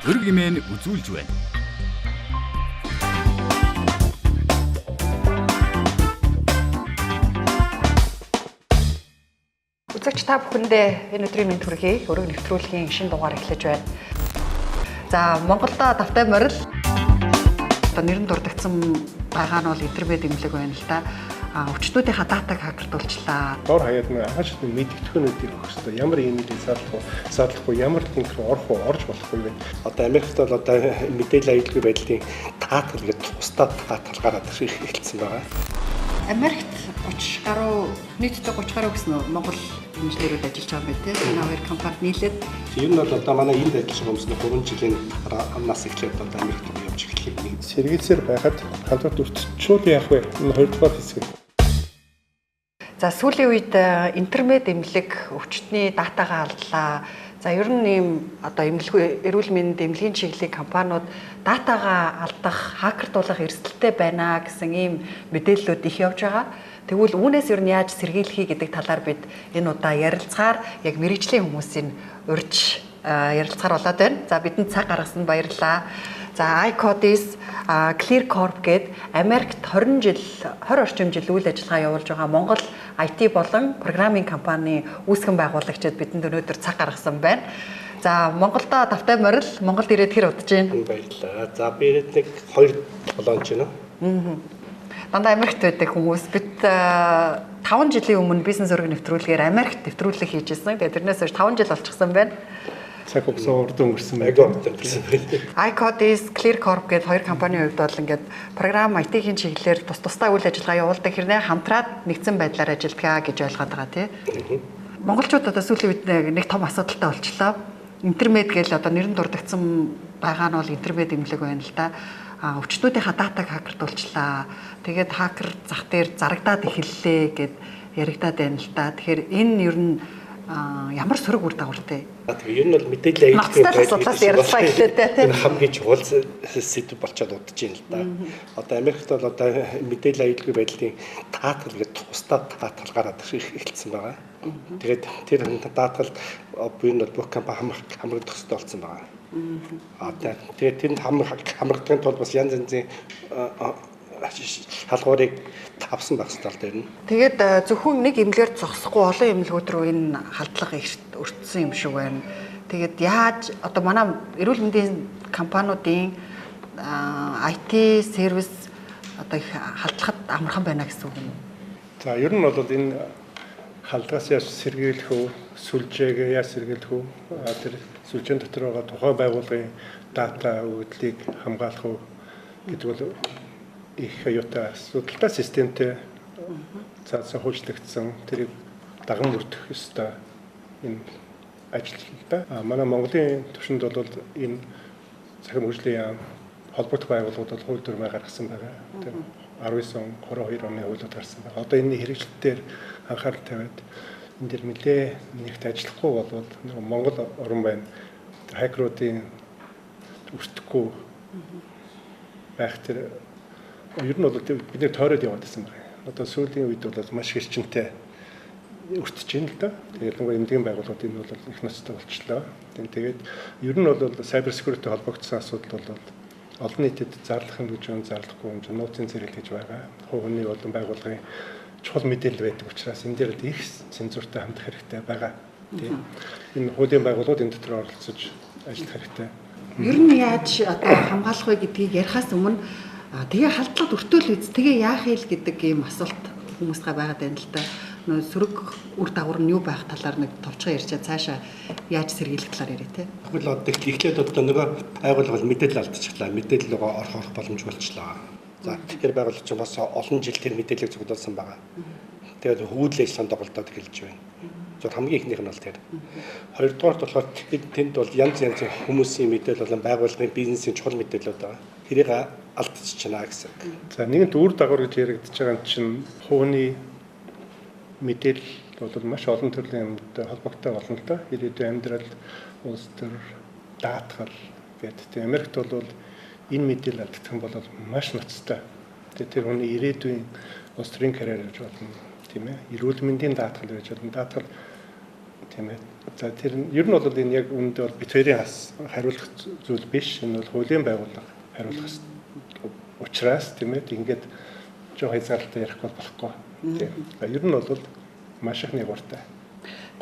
өрг имэн үзүүлж байна. Үзэгч та бүхэндээ энэ өдрийн мэнд хүргэе. Өрөг нэвтрүүлгийн шинэ дугаар эхлэж байна. За, Монголд давтай морил одоо нэрэн дурдгдсан байгаа нь бол интернет эмнэлэг байна л да. Өвчтнүүдийнхаа датаг хакертуулчлаа. Дор хаяад хаач мэдгэдэгчнүүдийг өгөх хэрэгтэй. Ямар имэйлийг садлахгүй, ямар линк рүү орох уу, орж болохгүй вэ? Одоо Америкт бол одоо мэдээлэл аюулгүй байдлын таатгал гэдэг тусдаа таатгал гараад эхэлсэн байгаа. Америкт 30 гаруй нийтдээ 30 гаруй гэсэн Монгол инженерүүд ажиллаж байгаа юм байна тийм. Энэ хоёр компанид нийлээд ер нь бол одоо манай энд ажиллаж байгаа хүмүүсийн 3 жилийн амнаас эхлээд одоо Америкт явж эхлэх юм. Сэргийлсээр байхад халдварт өртчүүл яах вэ? Энэ хоёрдугаар хэсэг. за сүүлийн үед интернет эмнэлэг өвчтний датагаа алдлаа. За ер нь ийм одоо эрүүл мэндийн эмнэлгийн чиглэлийн компаниуд датагаа алдах, хакертуулах эрсдэлтэй байна гэсэн ийм мэдээллүүд их явж байгаа. Тэгвэл үүнээс ер нь яаж сэргийлэхий гэдэг талаар бид энэ удаа ярилцахаар яг мэргэжлийн хүмүүсийн урьж ярилцахаар болоод байна. За бидэнд цаг гаргасан баярлалаа. За iCodis Clear Corp гээд Америкт 20 орчим жил үйл ажиллагаа явуулж байгаа Монгол IT болон программинг компани үүсгэн байгуулагчид бидэнд өнөөдөр цаг гаргасан байна. За Монголдо давтай морил Монголд ирээд хэр удаж байна? Баярлалаа. За би ирээд нэг 2 болооч байна. Дандаа Америкт байдаг хүмүүс бид 5 жилийн өмнө бизнес өргөн нэвтрүүлгээр Америкт нэвтрүүлэг хийжсэн. Тэгээд тэрнээс хойш 5 жил болчихсон байна. Цаг хугацаа урд өнгөрсөн байна. iCodis, Clear Corp гээд хоёр компанийн хувьд бол ингээд програм IT-ийн чиглэлээр тусдаа үйл ажиллагаа явуулдаг хэрнээ хамтраад нэгдсэн байдлаар ажилладаг гэж ойлгоод байгаа тий. Монголчууд одоо сүүлийн үед нэг том асуудалтай болчлоо. Интернет гэж одоо нэрэн дурдгдсан байгаа нь бол интернет эмнэлэг байна л да. Өвчтнүүдийнхаа датаг хакертуулчлаа. Тэгээд хакер зах дээр зарагдаад эхэллээ гэд яригадаад байна л да. Тэгэхээр энэ ер нь ямар сөрөг үр дагавартай. Тэгээ ер нь бол мэдээлэл аюулгүй байдлын энэ хамгийн чухал сэдв болчиход удаж байна л да. Одоо Америкт бол одоо мэдээлэл аюулгүй байдлын таатгал гэдэг тусдаа таатгал гараад эхэлсэн байгаа. Тэгээд тэр таатгал буюу нь бүх компани хамрагдах хэрэгтэй болсон байгаа. Тэгээд тэнд хамрагдахын тулд бас янз янзын халгуурыг авсан байх хэрэгтэй байна. Тэгээд зөвхөн нэг эмнэлгээр зогсохгүй олон эмнэлгүүд рүү энэ халдлага өртсөн юм шиг байна. Тэгээд яаж одоо манай эрүүл мэндийн компаниудын IT сервис одоо их халдлахад амархан байна гэсэн үг юм. За ер нь бол энэ халдгаас яаж сэргийлэх үү, сүлжээг яаж сэргийлэх үү, тэр сүлжээний дотор байгаа тухайн байгууллагын дата өгөгдлийг хамгаалах уу гэдэг бол их оюутан асуудалтай системтэй цаасан хөгжлөгдсөн тэрийг даган бүрдэх ёстой энэ ажилтнаа. Манай Монголын түвшинд бол энэ цахим хөгжлийн яам холбогдох байгууллагууд бол хууль дүрмээ гаргасан байгаа. Тэр 19 он 22 оны хуулиуд гарсан байгаа. Одоо энэ хэрэгжилтээр анхаарал тавиад энэ дэр нэлээ нэгт ажиллахгүй болвол Монгол орн байна. Хакеруудын өртөхгүй байх тэр ер нь бол бид нэр тойроод яваад байсан байна. Одоо сүүлийн үед бол маш хэрчэнтэй өртөж байна л да. Тэгээд нөгөө эмнэлгийн байгууллагууд энэ бол их ноцтой болчихлоо. Тэгээд ер нь бол cyber security холбогдсон асуудал бол олон нийтэд зарлахын хэмжээнд зарлахгүй хэмжээнд нууцын зэрэг гэж байгаа. Хувийн болон байгууллагын чухал мэдээлэл байдаг учраас энэ дээр их цензуртай хандах хэрэгтэй байгаа. Тийм. Энэ хуулийн байгууллагууд энэ дотор оролцож ажиллах хэрэгтэй. Ер нь яаж одоо хамгаалах вэ гэдгийг ярихаас өмнө тэгээ халдлагад өртөөл үз. Тэгээ яах юм гэдэг ийм асуулт хүмүүстэй байгаад байна л да. Нөө сөрөг үр дагавар нь юу байх талаар нэг товчхон ярьчаа цаашаа яаж сэргийлэх талаар яриа те. Тэгвэл одоо эхлээд одоо нөгөө байгууллага мэдээлэл алдчихлаа. Мэдээлэл рүү орох боломж болчлаа. За тэр байгууллага ч бас олон жил тэр мэдээллийг цуглуулсан байгаа. Тэгээд хүүдэл ажиллагаанд тоглолтод эхэлж байна. Зөв хамгийн ихнийх нь бол тэр. Хоёрдугаар болохоор тэнд бол янз янзын хүмүүсийн мэдээлэл болон байгууллагын бизнесийн чухал мэдээлэлүүд байгаа. Тэрийг алдчихна гэсэн. За нэгэнт үр дагавар гэж яригдчихэж байгаа юм чинь хувийн мэдээлэл бол маш олон төрлийн юмтай холбоотой болно л да. Ирээдүйн амьдрал, улс төр, даатгал гэдэг. Америкт бол энэ мэдээлэл алдах юм бол маш ноцтой. Тэр хүний ирээдүйн улс төрийн карьер гэж болно, тийм ээ. Эрүүл мэндийн даатгал гэж болно. Даатгал тийм ээ. За тэр нь ер нь бол энэ яг үүнд бол бит хоёрын хариулах зүйл биш. Энэ бол хуулийн байгууллага хариулах учраас тийм ээ. Ингээд жоо хязгаарлалтаа ярих болохгүй. Тийм. За ер нь бол маш их нэгуртай.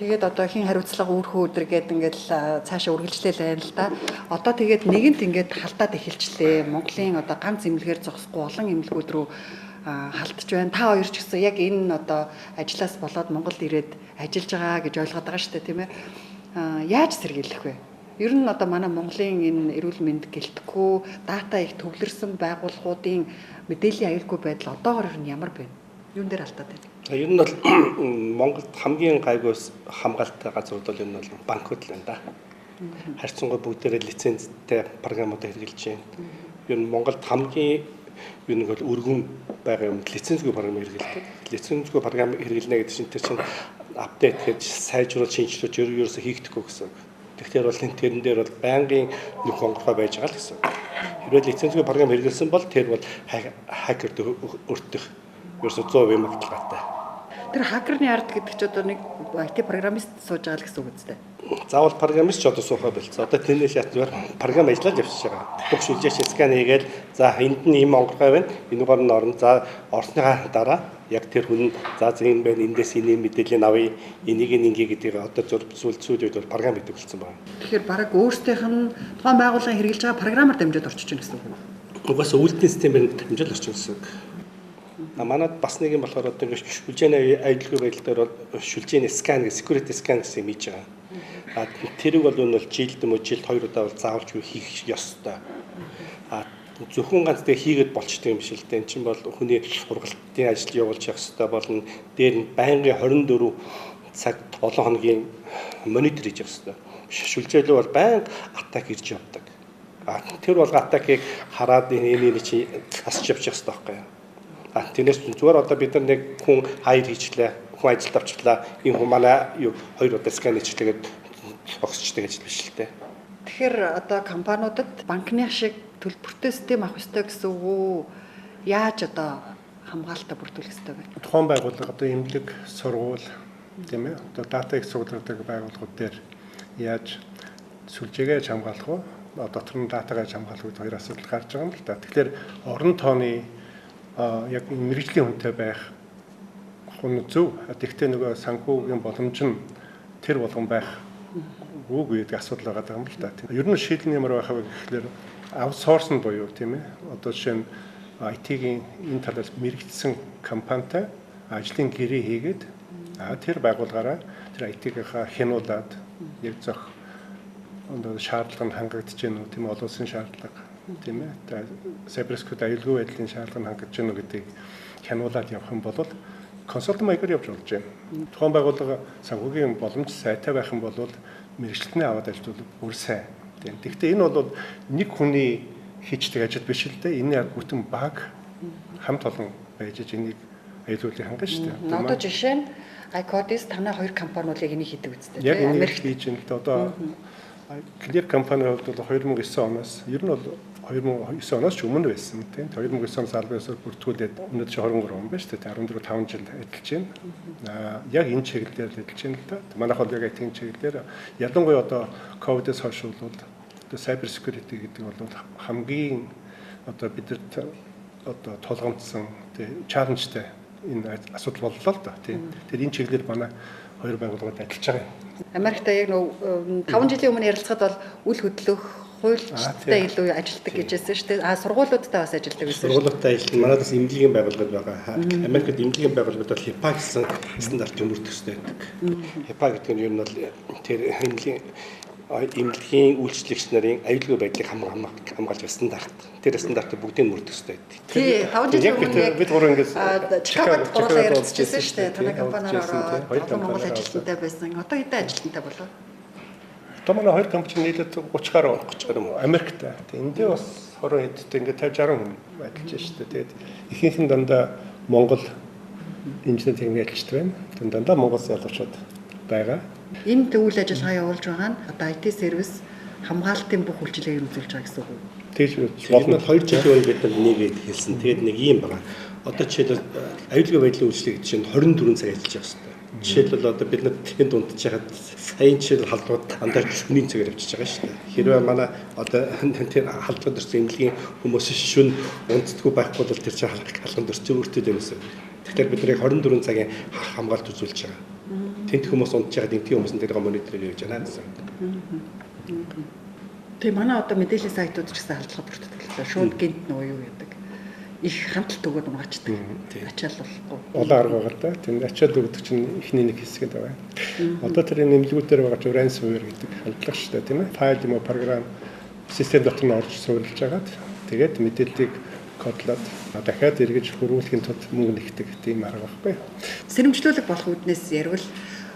Тэгээд одоо хин хариуцлага өөрхөн өдөр гээд ингээд цаашаа үргэлжлээл байна л да. Одоо тэгээд нэгэнт ингээд халдаад эхэлчлээ. Монголын одоо ганц эмнэлгээр зогсохгүй олон эмнэлгүүд рүү халтж байна. Та хоёр ч гэсэн яг энэ одоо ажлаас болоод Монголд ирээд ажиллаж байгаа гэж ойлгоод байгаа шүү дээ, тийм ээ. Яаж сэргийлэх вэ? Ер нь одоо манай Монголын энэ эрүүл мэнд гэлтгүү дата их төвлөрсөн байгууллагуудын мэдээллийн аюулгүй байдал одоогоор ер нь ямар байна? Юун дээр алдаад байна? Ер нь бол Монголд хамгийн гайгүйс хамгаалалттай газрууд бол энэ бол банкуд л байна да. Харьцангуй бүгдээрээ лицензтэй програмуудыг хэрэгжилж байна. Ер нь Монголд хамгийн юу нэг бол өргөн байгаа юм лицензгүй програм хэрэгжилдэг. Лицензгүй програм хэрэгжилнэ гэдэг чинь тэр чинь апдейт хийж сайжруулах шинжилгүүд ерөөсөө хийгдэхгүй гэсэн. Тэгэхээр бол тэрэн дээр бол байнгын нэг хонгорхой байж байгаа л гэсэн. Хэрвээ лицензгүй програм хэрэгжилсэн бол тэр бол хакерд өртөх ерөөсөө 100% магадaltaй. Тэр хакерны ард гэдэг ч одоо нэг IT программист сууж байгаа л гэсэн үг үстэй. Заавал программист ч одоо суухай болцоо. Одоо тэрний шатгаар програм ажиллаж явчихж байгаа. Бүх шүлжээч скан хийгээл за энд нь ийм онгорхой байна. Энэгээр нь орно. За орсныхаа дараа яг тэр хүн за энэ байна. Эндээс энэ мэдээлэл авъя. Энийг ингээ гэдгийг одоо сүүлд бол програм гэдэг болсон байна. Тэгэхээр бараг өөрсдийнх нь тухайн байгууллагын хэрэгжилж байгаа програмаар дамжаад орчиж байна гэсэн үг үү? Угаасаа үйлдэл системээр дамжаад орчин гэсэн үг. Манайд бас нэг юм болохоор одоо ингэ шүлжээний аюулгүй байдал дээр бол шүлжээний скан гэх security scan гэсэн юм хийж байгаа. Тэрийг бол энэ бол жилд жилд 2 удаа бол заавалж хийх ёстой. Зөвхөн ганц тэг хийгээд болчтой юм шиг л дээ. Энд чинь бол хүний ургалтын ажил явуулж явах ёстой болно. Дээр нь байнгын 24 цаг 7 хоногийн монитор хийж явах ёстой. Шүлжээлүү бол байнга атак ирж явдаг. Тэр бол атакийг хараад энэ чи хасч явчих ёстой байхгүй юу? Тэрнээс зүгээр одоо бид нар нэг хүн хайр хийчлээ, хүн ажилд авчлаа, энэ хүн манай юу 2 удаа скан хийчлээгээд огсчдаг ажил биш л дээ. Тэгэхээр одоо компаниудад банкны шиг төлбөртэй систем авах ёстой гэсэн үг үү? Яаж одоо хамгаалтаа бүрдүүлэх ёстой вэ? Тухайн байгууллага одоо эмнэлэг, сургууль тийм ээ. Одоо дата их сургуулиудаг байгууллагууд дээр яаж сүлжээгээ хамгаалах вэ? Дотор нь датагаа хамгаалах үед хоёр асуудал гарч байгаа юм л да. Тэгэхээр орон тооны яг мэрэгжлийн хүнтэй байх хүн зөв. Тэгэхдээ нөгөө санхүүгийн боломж нь тэр болгон байх үгүй гэдэг асуудал байгаа юм л да. Ер нь шийдэл нь ямар байх вэ гэхлээр аутсорс нь буюу тийм ээ. Одоо жишээ нь IT-ийн энэ талаас мэрэгдсэн компанитай ажлын гэрээ хийгээд тэр байгууллагаараа тэр IT-гийнхаа хянуулаад яг зөх шаардлага нь хангагдаж гэнэ үү тийм олон улсын шаардлага тийм ээ. Cybersecurity аюулгүй байдлын шаардлага нь хангаж гэнэ үү гэдгийг хянуулаад явах юм бол консалтинг маягаар явж болж байна. Тухайн байгууллага санхүүгийн боломж сайтай байх юм бол мэрэгчлэтний аваад ажиллах бүр сайн. Тийм. Гэхдээ энэ бол нэг хүний хийждэг ажил биш л дээ. Энэ яг бүтэн баг хамт олон байж энийг аюулгүйг хангана шүү дээ. Одоо жишээ нь iCodis танай хоёр компаниуд яг энийг хийдэг үстэй. Яг Америкт хийж байна л да. Одоо Clear компанийн хувьд бол 2009 оноос ер нь бол 2009 оноос ч өмнө байсан тийм 2009 оноос албаасаар бүртгүүлээд өнөөдөр 23 он байна шүү дээ 14 5 жил ажиллаж байна. Яг энэ чиглэлээр ажиллаж байна л да. Манайх бол яг энэ чиглэлээр ялангуяа одоо ковидээс хойш бол одоо cyber security гэдэг бол хамгийн одоо бидэрт одоо тулгамдсан тийм чаленжтай энэ асуудал боллоо л да тийм. Тэр энэ чиглэлээр манай хоёр байгууллагад ажиллаж байгаа юм. Америкт яг нөө 5 жилийн өмнө ярилцахад бол үл хөдлөх хуульчтай илүү ажилладаг гэжсэн шүү дээ. Сургуулиудтай бас ажилладаг гэсэн. Сургуулиудтай ажилладаг. Манайд бас эмнэлгийн байгууллагууд байгаа. Америкт эмнэлгийн байгууллагууд бол HIPAA гэсэн стандартыг мөрдөх хэрэгтэй байдаг. HIPAA гэдэг нь ер нь бол тэр эмнэлгийн үйлчлэгч нарын аюулгүй байдлыг хамгаалж байгаа стандарт. Тэр стандартыг бүгдийг мөрдөх хэрэгтэй байдаг. Тий, 5 жилийн өмнө бид гурав ингэж Чикагод гурлаа ярилцчихсан шүү дээ. Танай компаниар Монгол ажилтнтай байсан. Одоо хэдэн ажилтнтай болов? Одоо манай хоёр компани нийлээд 30 гаруй Америкт. Эндээ бас 20 хэдтэй ингээд 50 60 хүн ажиллаж шүү дээ. Тэгээд ихэнх нь дандаа Монгол инженер техник ажилчид байна. Дандаа Монголс ялгуучууд байгаа. Энэ үйл ажиллагаа явуулж байгаа нь одоо IT сервис хамгаалтын бүх үйлчилгээг үзүүлж байгаа гэсэн үг үү? Тэгж болно. 2 жилийн өмнө бид нар нэгээд хэлсэн. Тэгээд нэг юм байна. Одоо жишээлбэл аюулгүй байдлын үйлчлэг чинь 24 цаг ажиллаж байгаа хэрэгтэй. Жишээлбэл одоо бид нар тэнд унтж байгаад саяын жишээл халдвар андаар шөнийн цагаар явчихж байгаа шүү дээ. Хэрвээ манай одоо тэр халдвар дөрсөн эмнэлгийн хүмүүс шүн унтдаггүй байхгүй бол тэр чинь халган дөрсөн өөртөө дэмэсэн. Тэгэхээр бид нарыг 24 цагийн хамгаалт үзүүлж байгаа. Тэнд хүмүүс унтж байгаад эмнэлгийн хүмүүс нь тэрийг мониторинг хийж байна гэсэн. Тэгээ манай одоо мэдээллийн сайтууд ч гэсэн халдлага бүртгэдэг. Шууд гинт нөө юу яадаг. Их хамталт өгөөд унгачдаг. Ачаал болохгүй. Олон арга байгаа л да. Тийм ачаал өгдөг чинь эхний нэг хэсэг байгаа. Одоо тэр нэмлэгүүдээр байгаа чинь ransomware гэдэг халдлага шүү дээ, тийм ээ. Файл юм уу програм систем дотор нь орж суурилж агаад тэгээд мэдээллийг кодлоод дахиад эргэж хөрвүүлэхийн тулд мөнгө нэгдэг тийм арга байхгүй. Сэрэмжлүүлэг болох үүднээс ярил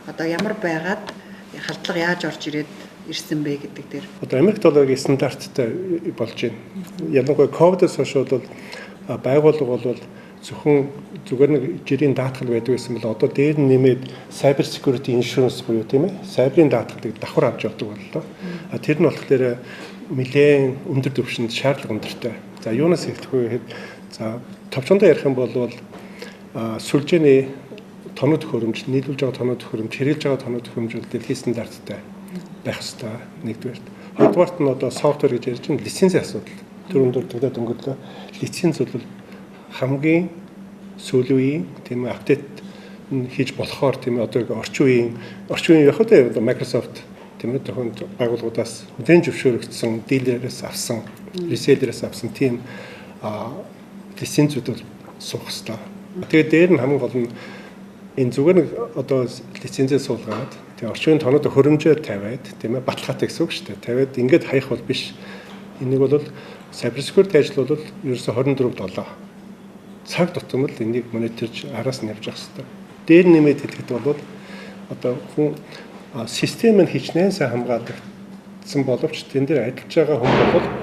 одоо ямар байгаад халдлага яаж орж ирсэн бэ гэдэг дээр. Одоо Америк долларын стандарттай болж байна. Ялангуяа ковидос хойш бол байгууллага бол зөвхөн зүгээр нэг жирийн даатгал байдаг гэсэн бол одоо дээр нь нэмээд cyber security insurance буюу тийм ээ сайбрын даатгалыг давхар авч явдаг боллоо. Тэр нь болохоор нэлээд өндөр түвшинд шаардлага өндөртэй. За юунаас эхлэх вэ гэхэд за товчондоо ярих юм бол сүлжээний тоног төхөөрөмж, нийлүүлж байгаа тоног төхөөрөмж, хэрэгжилж байгаа тоног төхөөрөмж бол дэлхийн стандарттай байх ёстой нэгдүгээр. Хоёрдугаарт нь одоо софтвер гэж ярьж байгаа лицензийн асуудал. Түрүүнд дурдаад өнгөрлөө. Лиценз бол хамгийн сүүлийн үеийн тийм апдейт хийж болохоор тийм одоо орчин үеийн яг одоо Microsoft тийм ээ тохиолд байгууллагуудаас хүлээн зөвшөөрөгдсөн дилерээс авсан, реселлерээс авсан тийм лицензүүд бол суух хэрэгтэй. Тэгээд дээр нь хамгийн гол нь энэ зүгээр нэг одоо лицензээ суулгаад тэгээ орчин үеийн тоноод хөрөмжөө тавиад тийм ээ баталгаатай гэсэн үг шүү дээ. Тавиад ингээд хаях бол биш. Энийг бол cyber security ажил бол ерөөсө 24/7 цаг тутам л энийг мониторж араас нь явж явах хэрэгтэй. Дээр нэмээд хэлэхэд бол одоо хүн системийг хичнээн сайн хамгаалагдсан боловч тэн дээр ажиллаж байгаа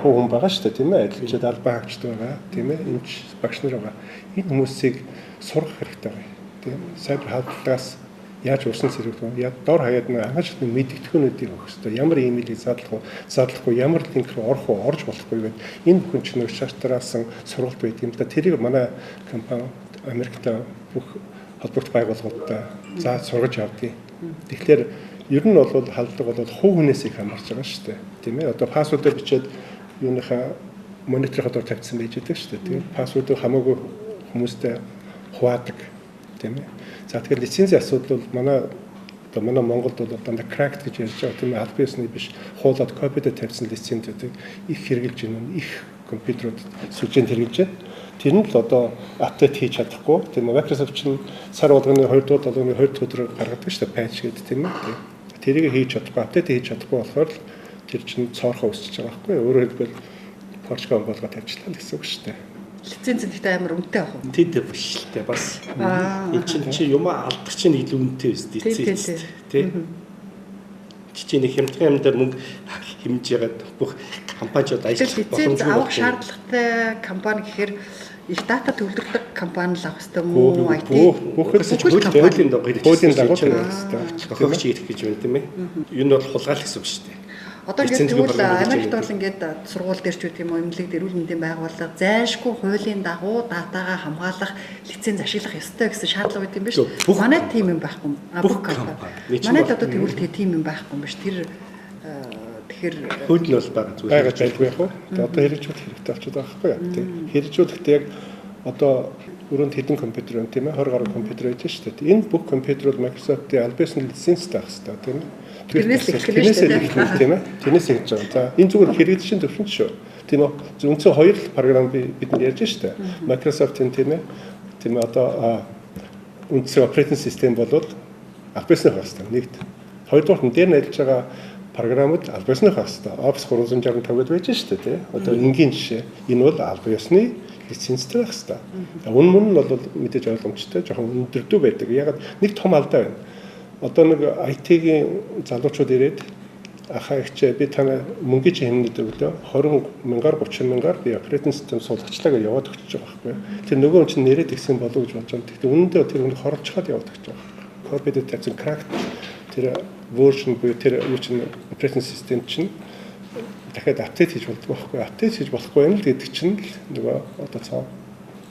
хүн байгаа шүү дээ, тийм ээ. Ажиллаж албан хаагчд байгаа, тийм ээ. Эмч багш нар байгаа. Энэ хүмүүсийг сургах хэрэгтэй байна. Тийм. Cyber халдлагаас яаж урьсан зэрэг яг дор хаяад нэг агуулгын мэдгэдэгчнүүдийг өгөх хэрэгтэй. Ямар имэйлийг задлахгүй, ямар линк рүү орох уу, орж болохгүй гэдэг. Энэ бүхэн чинь шаартраасан сургалт байдаг юм да. Тэрийг манай компани Америкт бүх холбогдох байгууллагуудад зааж сургаж явдгийг. Тэгэхээр ер нь бол халдлага бол хувь хүнээс их хамаарч байгаа шүү дээ. Тийм ээ. Одоо пассвордыг бичээд юуныхаа мониторхоор тавьсан байж байгаа шүү дээ. Тийм. Пассвордыг хамаагүй хүмүүстэй хуваадаг. Тийм ээ. За тэгэхээр лицензийн асуудал бол манай Монголд бол дандаа cracked гэж ярьж байгаа тийм ээ. Аль биесний биш хуулаад копидэд тавьсан лицензүүдийг их хэрэгжилж байна. Их компьютерууд сүлжээнд хэрэгжилж байна. Тэр нь л одоо апдейт хийж чадахгүй. Тийм ээ. Microsoft чинь сар болгоны 2 дугаар долооны 2 өдөр гаргадаг шүү дээ. Patch гэдэг тийм ээ. Тэрийг хийж чадахгүй, апдейт хийж чадахгүй болохоор л тэр чинь цоорхоо өсөж байгаа байхгүй юу? Өөрөөр хэлбэл Porsche болгоо тавьчихлаа гэсэн үг шүү дээ. Лиценз гэхдээ амар үнэтэй ах уу? Тэд биш л дээ бас. Энэ чи юм алдах чинь илүү үнэтэй биз дээ. Тий. Чи нэг хямдхан юм дээр мөнгө хэмж ягаад бүх компаниуд ажиллах боломжтой авах шаардлагатай компани гэхээр их дата төвлөрдөг компани л авах хэрэгтэй мөн IT бүх хуулийн дагуу тохиогч ирэх гэж байна тийм ээ. Юу нь бол хулгаал гэсэн үг шүү дээ. Одоо ингээд тэгвэл Америкт бол ингээд сургууль дээр ч үгүй юм уу эмнэлэг эрүүл мэндийн байгууллага зайлшгүй хуулийн дагуу датагаа хамгаалах лиценз ашиглах ёстой гэсэн шаардлага байт юм биш. Манай тим юм байхгүй. Бүх компани. Манайд одоо тэгвэл тим юм байхгүй юм биш. Тэр тэгэхээр хууль нь бол байгаа зүйл. Байгаа байлгүй яг уу. Одоо хэрэгжүүлэх хэрэгтэй болчиход байгаа байхгүй юу? Тийм. Хэрэгжүүлэхдээ яг одоо өрөөнд хэдэн компьютер байна тийм ээ 20 гаруй компьютер байж шүү дээ. Энэ бүх компьютерууд Microsoft-ийн аль биесний лицензтэй байх хэрэгтэй тийм ээ. Тэрнээс эхлэх шүү дээ тийм ээ. Тэрнээс эхэлж байгаа. За энэ зүгээр хэрэглэгчийн төвшин шүү. Тийм үү. Үндсэн хоёр програм бид нар ярьж шүү дээ. Microsoft-ийн тийм ээ одоо үндсэн operating system болоод аль биесний хастай нэгт. Хоёрдугаар нь дээр нь ажиллаж байгаа програмууд аль биесний хастай. Office 365 гэж байж шүү дээ тийм. Одоо энгийн жишээ. Энэ бол аль биесний лицензтэй байх хэрэгтэй. Мөн нь бол мэдээж ойлгомжтой, жоохон өндөрдөө байдаг. Яг нэг том алдаа байна. Одоо нэг IT-ийн залуучууд ирээд ахаа ихчээ би танай мөнгөний хэмнэлд өглөө 20 мянгаар 30 мянгаар би operating system суулгачлаа гэж яваад өгч байгаа байхгүй. Тэр нөгөө хүн чинь нэрэд ихсэн болов гэж бодож байгаа. Гэхдээ үнэндээ тэр хүн хоролж чад яваад өгч байгаа. Corporate тавьсан crack тэр version буюу тэр юу чинь operating system чинь дахиад апдейт хийж болдгоо байхгүй. Апдейт хийж болохгүй юм л гэдэг чинь нөгөө одоо цаа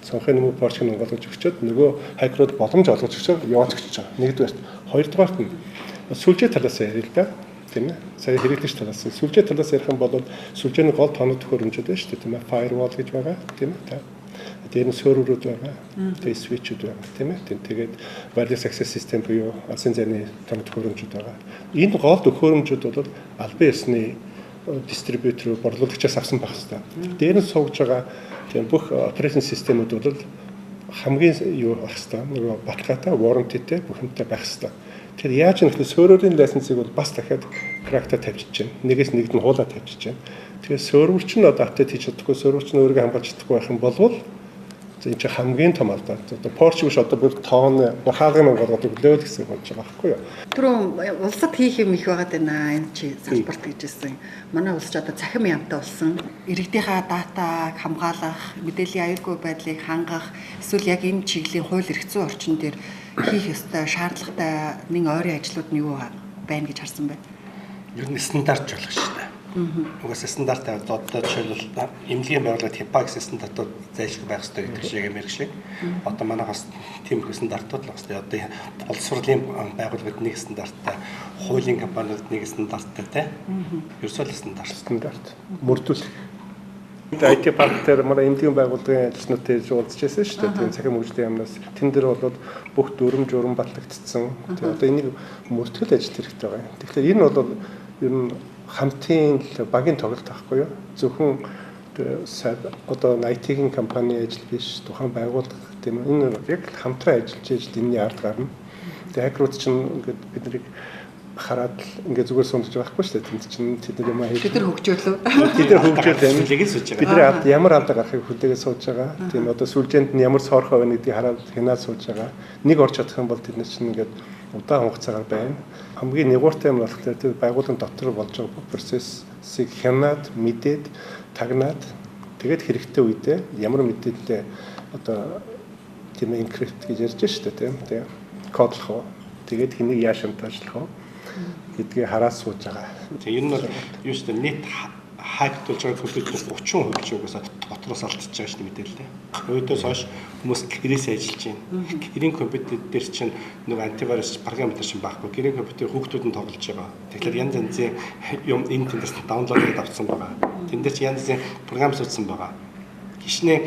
цонхын нэмэг порчиг нь болгож өгчөөд нөгөө хайкрууд боломж олгож өгчөөд яваад өгч байгаа. Нэгдүгээрт. Хоёрдугаарт нь сүлжээ талаас ярил л да. Тийм ээ. Сая хэрэглэгч талаас. Сүлжээ талаас ярих юм бол сүлжээний гол тоног төхөөрөмжүүд байна шүү дээ. Тийм ээ. Firewall гэж байгаа. Тийм ээ. Тэр нь серверүүд байгаа. Тэгээ switchүүд байгаа. Тийм ээ. Тэгээд wireless access system буюу алсын зайны тоног төхөөрөмжүүд байгаа. Энэ гол төхөөрөмжүүд бол албан ёсны дистрибьютор борлуулагчаас авсан байх хэрэгтэй. Дээр нь сууж байгаа тийм бүх операшн системүүд бол хамгийн юу байх хэрэгтэй. Нөгөө баталгаатай, warrantyтэй бүх юмтай байх хэрэгтэй. Тэгэхээр яаж юм гэвэл серверийн лайсенсыг бол бас дахиад кракта тавьчихж байна. Нэгээс нэгд нь хуулаа тавьчихж байна. Тэгэхээр сервер чинь одоо апдейт хийж чадахгүй, сервер чинь өөрийгөө хамгаалж чадахгүй байх юм бол энэ чинь хамгийн том алдаа. Одоо Porsche биш одоо бүгд тоон хаалгын болгоод өглөө л гэсэн болж байгаа байхгүй юу? Түрүүн улсад хийх юм их байгаад байна. Энэ чи салбарт гэжсэн. Манай улс ч одоо цахим яамтай болсон. Иргэдийнхаа датаг хамгаалах, мэдээллийн аюулгүй байдлыг хангах, эсвэл яг энэ чиглэлийн хууль эрх зүйн орчин дээр хийх ёстой шаардлагатай нэг ойрын ажлууд нь юу байна гэж харсан байна. Ер нь стандарт болох шүү дээ. Угсаа стандартаа одоо жишээлбэл эмнэлгийн байгууллагад HIPAA гэсэн стандартууд зайлшгүй байх хэрэгтэй гэдэг шиг юм шиг. Одоо манайхаас тиймэрхүү стандартууд л байна. Одоо боловсролын байгууллагад нэг стандарттай, хуулийн компаниуд нэг стандарттай тийм. Ерөөсөө стандарт. Мөрдүүлэх. IT парк дээр манай эмнэлгийн байгууллагын ажилтнуудтай уулзж байсан шүү дээ. Тийм цахим хөгжлийн яамнаас тэн дээр бол бүх дүрм журам батлагдсан. Тэгээ одоо энийг мөрдгөл ажил хэрэгтэй байгаа. Тэгэхээр энэ бол ер нь хамтын багийн тоглолт байхгүй юу? Зөвхөн одоо IT-ийн компани ажил биш, тухайн байгууллага тийм энэ яг хамтран ажиллаж ижил энэний ард гарна. Тэгээ хакерууд чинь ингээд биднийг хараад ингээд зүгээр сунж байгаа байхгүй шүү дээ. Тэнд чинь тэд нар юм хийж. Бид нар хөгжөөлөө. Бид нар хөгжөөл амжилтыг сууж байгаа. Бид нар ямар авдаг гарахыг хүлээгээ сууж байгаа. Тийм одоо сүлжээнд нь ямар сорхоо байна гэдгийг хараад хянаад сууж байгаа. Нэг орж чадах юм бол тэд нар чинь ингээд удаан хугацаагаар байна. Хамгийн нэгууртай юм болохоор тэр байгууллагын дотор болж байгаа процессыг хянаад, мэдээд, тагнаад тэгээд хэрэгтэй үедээ ямар мэдээлэлтэй одоо тийм encrypt гэж ярьж шүү дээ тийм. Кодлох уу. Тэгээд хэнийг яаж шантажлах уу гэдгийг хараад сууж байгаа. Тэгээ энэ бол юу ч нэг нет хактуулж байгаа компьютерээс 30% угаасаа дотроос алдчихж байгаа шүү дээ мэдээлэл. Өөдөөс хойш хүмүүс гэрээсээ ажиллаж байна. Гэрийн компьютер дээр чинь нэг антивирус програмтай чинь байхгүй. Гэрийн компьютер хүүхдүүд нь тоглож байгаа. Тэгэхээр янз янзын юм энэ тэндээс даунлоод хийгээд авсан байгаа. Тэндээс янз янзын програм суудсан байгаа. Гишнээ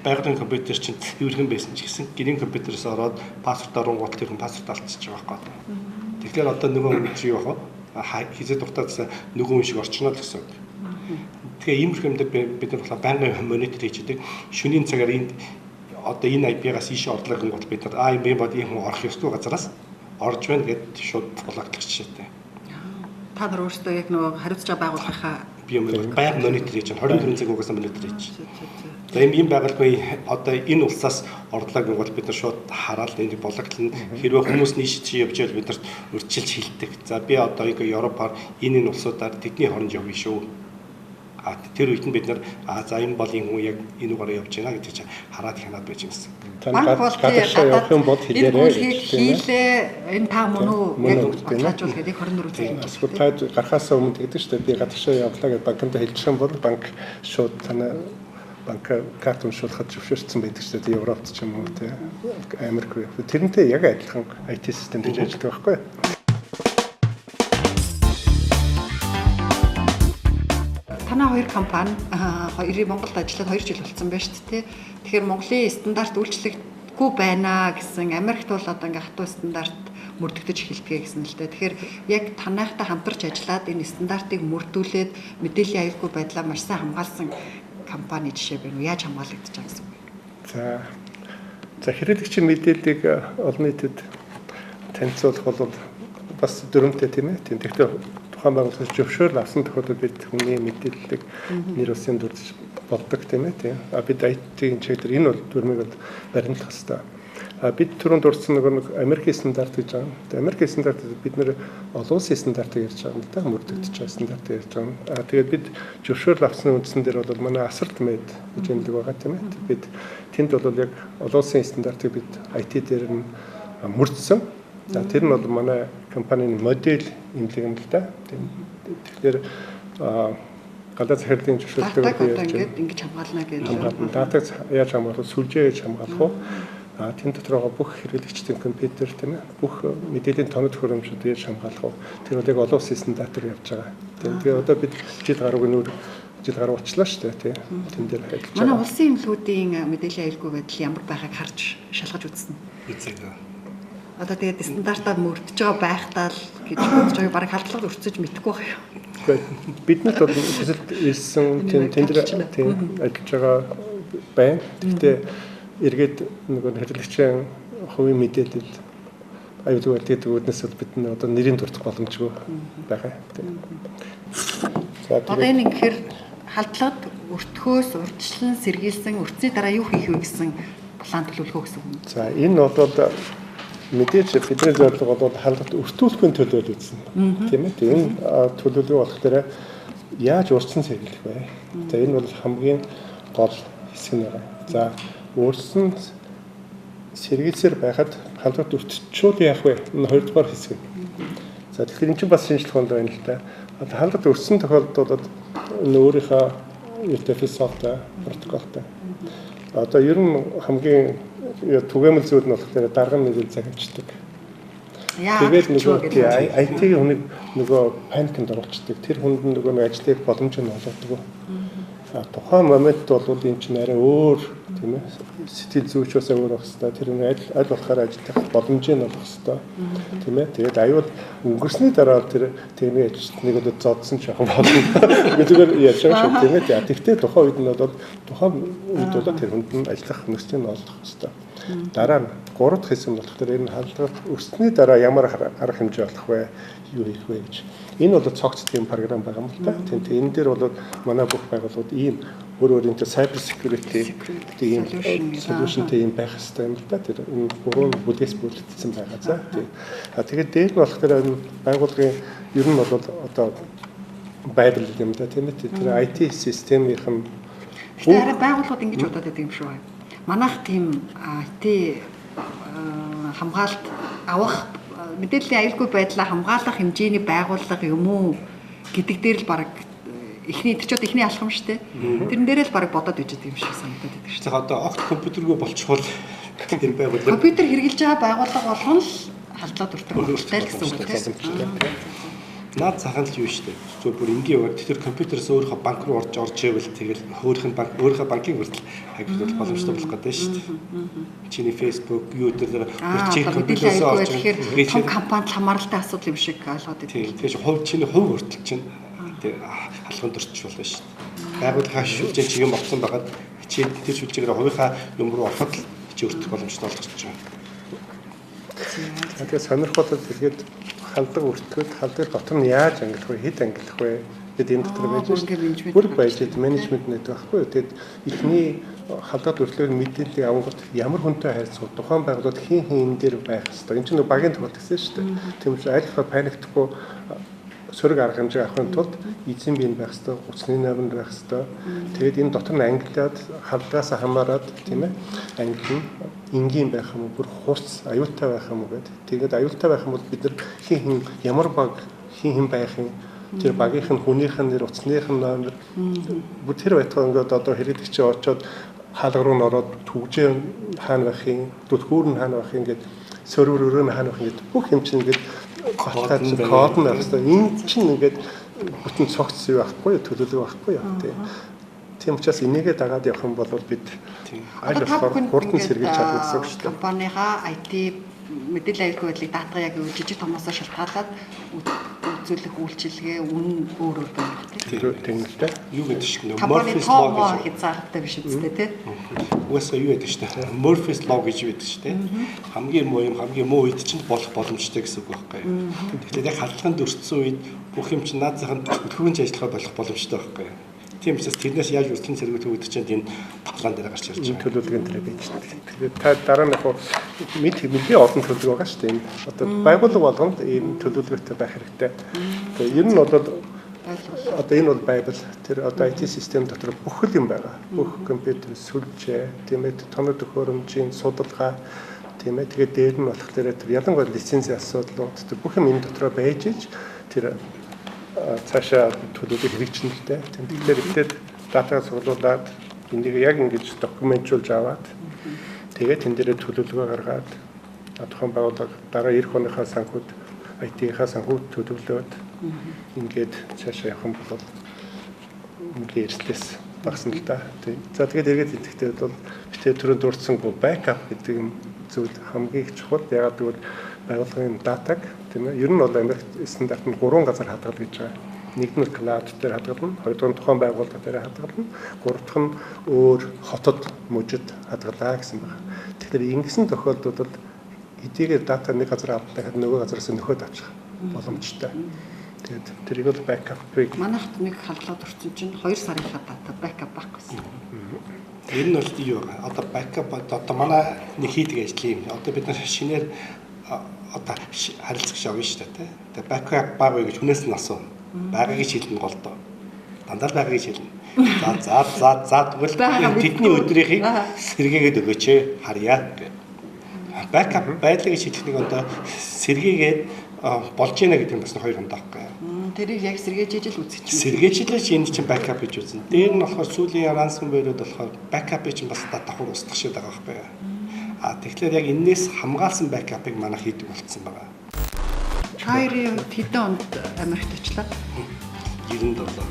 байгууллагын компьютер чинь юурхэн байсан ч гэсэн гэрийн компьютерээс ороод пассворд оруулгууд тэр хүн пассворд алдчихж байгаа байхгүй. Тэгэхээр одоо нөгөө хүн чи юу яах вэ? Хизээ дуртаадсан нөгөө хүн шиг орчноо л гэсэн. Тэгээ иймэрхүү юм дээр бид нар байнгын монитор хийж идэг. Шөнийн цагаар энд одоо энэ IP-гаас ийшээ орлоо гэн бол бид нар би бод ийм хүн орох ёстой газараас орж байна гэд шууд булаагдах жишээтэй. Та нар өөрсдөө яг нөгөө хариуцж байгаа байгууллагынхаа би юм байнга монитор хийж 24 цаг угаасаа монитор хийж. За ийм байгууллагын одоо энэ улсаас орлоо гэн бол бид нар шууд хараад энийг булааглана. Хэрвээ хүмүүс нийш чи явж байвал бид нарт урьдчилж хэлдэг. За би одоо Европоор энэ улсуудаар тэдний хооронд явна шүү. Тэр үед нь бид нар за энэ бол энэ хүн яг энэ угаараа явж байна гэж хараад хянаад байж юмсан. Банк гадаашаа явах юм бол хэлээрэй. Хийлээ энэ та мөн үү яг баталгаажуул гэдэг 24 цаг юм. Эсвэл та гарахаас өмнө тэгдэг шүү дээ. Би гадаашаа явлаа гэж банкнд хэлчих юм бол банк шууд танаа банк карт уншуулахад зөвшөөрсөн байдаг шүү дээ. Европт ч юм уу тий. Америк. Тэрнтэй яг адилхан IT систем гэж ажилладаг байхгүй юу? Танай хоёр компани Монголд ажиллаад 2 жил болсон байна шүү дээ. Тэгэхээр Монголын стандарт үйлчлэгдэхгүй байна гэсэн Америкт бол одоо ингээ хатуу стандарт мөрдөгдөж эхэлдэг гэсэн л дээ. Тэгэхээр яг танайхтай хамтарч ажиллаад энэ стандартыг мөрдүүлээд мэдээллийн аюулгүй байдлаа маш сайн хамгаалсан компани жишээ байна уу? Яаж хамгаалагдаж байгаа гэсэн үг? За хэрэглэгчийн мэдээллийг олон нийтэд танилцуулах бол бас дөрөмтэй тийм ээ. Тэгэхээр тухайн байгууллагаас зөвшөөрөл авсан тохиолдолд бид хүний мэдээллийг нэр усын дурдж болдог тийм ээ. Бид IT-ийн чиглэлээр энэ бол дүрмийг бол баримтлах хэрэгтэй. Бид түрүүнд дурдсан нэг Америкийн стандарт гэж байгаа. Америкийн стандарт бид нэр олон улсын стандартыг ярьж байгаа юм да. Мөрдөгдөж байгаа стандартыг ярьж байгаа. Тэгээд бид зөвшөөрөл авсны үндсэн дээр бол манай асарт мэд гэж юмдаг байгаа тийм ээ. Бид тэнд бол яг олон улсын стандартыг бид IT дээр нь мөрдсөн. За тэр нь бол манай компанийн модель имлэг юм л да. Тэгэхээр гадаад захирлын зөвшөөрлөөр Датаг одоо ингэж хамгаална гэж. хамгаална. Датаг яаж хамгаалах вэ? Сүлжээ яаж хамгаалах вэ? Тэн дотороо бүх хэрэглэгчдийн компьютер тийм ээ бүх мэдээллийн тоног төхөөрөмжүүд яаж хамгаалах вэ? Тэр яг олон улсын стандартаар явж байгаа. Тэгээ одоо бид жил гаруй очлоо шүү дээ тийм. Тэн дээр ажиллаж байгаа. Манай улсын эмнэлгүүдийн мэдээллийн аюулгүй байдал ямар байгааг харж шалгаж үзсэн. Үзэг. Одоо тэгээд стандартаар мөрдөж байгаа байхтаа л гэж бодож байгаа бараг халдлага өрцөж мэдэхгүй байх юм. Биднэрт бол хэсэлт ирсэн тэн дээр тийм ажиллаж байгаа байна. Гэхдээ эргээд нөгөө хэрэглэгчийн хувийн мэдээлэл аюулгүй байдал үүднээс бид одоо нэрийн дурдах боломжгүй байгаа тийм. За Одоо энэ ихэр халдлагад өртгөөс урьдчилан сэргийлсэн өртсөний дараа юу хийх вэ гэсэн план төлөвлөхөө гэсэн юм. За энэ бол мэдээж бидний зорилго бол халдлагад өртүүлэхийн төлөө л үзсэн. Тийм ээ. Энэ төлөвлөгөө болохоор яаж урьдчилан сэргийлэх вэ? За энэ бол хамгийн гол хэсэг нь байна. За урьдчилан сэргийлсээр байхад халдлагад өртчүүл яах вэ? Энэ хоёрдугаар хэсэг. За тэгэхээр энэ чинь бас шинжлэх ухаанд байна л да. Одоо халдлагад өртсөн тохиолдолд өөрийнхөө философитой, протоколтой. Одоо ер нь хамгийн түгээмэл зүйл нь болохоор дарга мэдээлэл захимждаг. Тэгээд нөгөө IT-ийн хүнийг нөгөө паникнд оруулцдаг. Тэр хүнд нөгөө ажлыг боломж нь олгодог. Тухайн момент бол энэ чинь арай өөр тийм ээ сэтгэл зүйч бас өөр байх хэвээр тэр нэг аль болохоор ажиллах боломжийг олох хэвээр тийм ээ тэгээд аюул өнгөрсний дараа тэр техник ажилтныг одоо зодсон ч яг болно зүгээр яаж байгаа шүү тийм ээ тэгтээ тухайн үед нь бол тухайн үед бол тэр хүнд нь ажиллах нөхцөлийг олох хэвээр дараа нь 3 дахь хэсэг нь болохоор энэ халдлагад өрсөний дараа ямар арга хэмжээ олох вэ юу хийх вэ гэж энэ бол цогцтой програм байгаа юм л та. Тийм энэ дээр бол манай бүх байгууллагууд ийм өөр энэ cyber security тийм solutionтэй юм байх хэрэгтэй юм л та. Тэр энэ гурван бүлгээс бүрдсэн байгаа. За тийм. Тэгээд дээр нь болохоор энэ байгууллагын ер нь бол одоо байбал юм да тийм ээ. Тэр IT системийнхэн Тэгэхээр байгууллагууд ингэж бодоод байдаг юм шүү. Манайх тийм IT хамгаалалт авах мэдээллийн аюулгүй байдлаа хамгаалах хэмжээний байгууллага юм уу гэдэг дээр л баг эхний алхам шүү дээ. Тэрэн дээрээ л баг бодоод ижиж байгаа юм шиг санагдаад байдаг шүү. За одоо огт компьютергүй болчихвол энэ байгууллага компьютер хэрэгжилж байгаа байгууллага болгон л халдлага дуртай болтой л гэсэн үг тийм. Наад захын л юу шүү дээ. Зүгээр бүр энгийн яваад тэр компьютерээс өөрийнхөө банк руу орж ивэл тэгэл өөрийнхөө банкын хүртэл хакерлах боломжтой болох гэдэг шүү дээ. Чиний Facebook, юу дээр чи компьютерээс орж ирэхээр том компанид хамааралтай асуудал юм шиг ойлгоод байдаг. Тийм. Тэгэхээр хувь чиний хувь хүртэл чинь халахын дурч болно шүү дээ. Байгууллагын шүлжээ чи юм болсон байгаад чи тэр шүлжээгээр хувийнхаа юм руу ороход л чи өртөх боломжтой болгож байгаа. Тэгэхээр сонирхол тэгээд халдлага өртгөхөд халдлагын дотор нь яаж ангилах вэ? Хэд ангилах вэ? Гэт энэ дотор байж байгаа. Бүр бажет менежмент гэдэг байхгүй юу? Тэгэд эхний халдлагад өртгөх мэдээллийг авангууд ямар хүнтэй харьцах, тухайн байгууллагад хин энэ дээр байх хэрэгтэй. Энэ чинь багийн тохиолдол гэсэн шүү дээ. Тийм учраас аль болох паниктахгүй сөрөг арга хэмжээ авахын тулд эзэн бие байх хэрэгтэй, уцны намд байх хэрэгтэй. Тэгээд энэ дотор нь ангилаад халдлагаас хамаарад тийм ээ ангилна. Энгийн байх юм уу, бүр хурц аюултай байх юм уу гэдэг. Тэгээд аюултай байх юм бол бид нар хин ямар баг хин байх юм тэр багийнх нь хүнийх нь нэр уцных нь номер бүр тэр байтугай ингээд одоо хэрэглэгч очоод хаалга руу н ороод түгжээ хаана байх юм, түлхүүр нь хаана байх юм гэдэг сервер өрөө нь хаана байх юм гэдэг бүх юм чинь ингээд код нь байх хэрэгтэй. Энэ чинь ингээд бүтэн цогц юу байхгүй төлөвлөгөө байхгүй яа тийм учраас энийгээ дагаад явах юм бол бид аль болохоор хурдан сэргийлж чадах гэсэн үг шүү дээ. Компанийхаа IT мэдээлэл аюулгүй байдлыг даатгая яг жижиг томоосоо шалтгаалаад үзүүлэх үйлчилгээ үнэн өөр байна тийм л дээ. Юу гэдэг шиг нэг Murphy's Law гэж хязгаартай биш үстэй тийм. Угаасаа юу гэдэг шүү дээ. Murphy's Law гэж байдаг шүү дээ. Хамгийн муу үед чинь болох боломжтой гэсэн үг байхгүй юу. Тэгэхээр яг халдлаганд өртсөн үед бүх юм чинь наад заханд хөдөлгөөнч ажиллахаа болох боломжтой байхгүй юу. Тийм учраас тэрнээс яаж үргэлжлэн сэргийлэх үүдэж чинь энэ тоглоом дээр гарч ирж байгаа. Төлөвлөгөн дээр байж байна. Тэгээд та дараа нь яг мэдээ олон төлөвлөгөө байгаа шүү дээ. Одоо байгууллага болгонд ийм төлөвлөгөөтэй байх хэрэгтэй. Тэгээд ер нь бол одоо энэ бол байбал тэр одоо IT систем дотор бүх юм байгаа. Бүх компьютер, сүлжээ, тийм ээ, тоног төхөөрөмжийн судалгаа, тийм ээ. Тэгээд дээр нь болохоор тэр ялангуяа лицензийн асуудлууд тэр бүх юм энэ дотор байж иж тэр цаашаа төлөвлөлт хэрэгжинэ л дээ. Тэгэхээр эхлээд датаг цуглуулад энийг яг ингэж документжуулж аваад тэгээд тэн дээрээ төлөвлөгөө гаргаад тухайн байгууллага дараа эх оныхаа санхүүд IT-ийнхаа санхүүд төлөвлөөд ингээд цаашаа явах юм бол ингээд эрсдлээс багасна л да. За тэгээд эргээд хэлэхдээ бол битээ түрүү дурдсан backup гэдэг юм зүйл хамгийн чухал. Ягаад гэвэл байгууллагын датаг тийм ээ. Ер нь бол Америк стандарт нь 3 газар хадгалж гэж байгаа. Нэг нь cloud дээр хадгална, хоёрдугаар нь тухайн байгууллага дээр хадгална, гурав дахь нь өөр хотод мужид хадгалаа гэсэн байна. Тэгэхээр ингэсэн тохиолдолд эдгээр дата нэг газар авах дахиад нөгөө газараас нөхөд авчих боломжтой. Тэгээд тэрийг бол backup-ыг манайхд нэг халдлаад орсон чинь 2 сарынхаа дата backup байхгүй. Энэ нь бол юу вэ? Одоо backup одоо манай нэг хийдэг ажил юм. Одоо бид нар шинээр одоо харилцагч авна шүү дээ. Тэгээ backup баг гэж хүнээс нь асуу. Багыг шилнэ голдоо. Дандаа багыг шилнэ. За тэгвэл тэдний өдрийнхийг сэргээгээд өгөөч харьяа гэх. Backup байдлыг шилжих нэг одоо сэргээгээд болж ийна гэдэг нь бас 2 хонд аахгүй. Тэрийг яг сэргээж ижил үзэж чинь. Сэргээжлээ чи энэ чинь backup гэж үзнэ. Дээр нь болохоор сүүлийн ransomware-үүд болохоор backup-ыг чинь бас давхар устгах шиг байгаа байхгүй. Тэгэхээр яг энээс хамгаалсан backup-ыг манай хийдэг болцсон байгаа. Хайрын хэдэн онд Америкт очлаа? 97.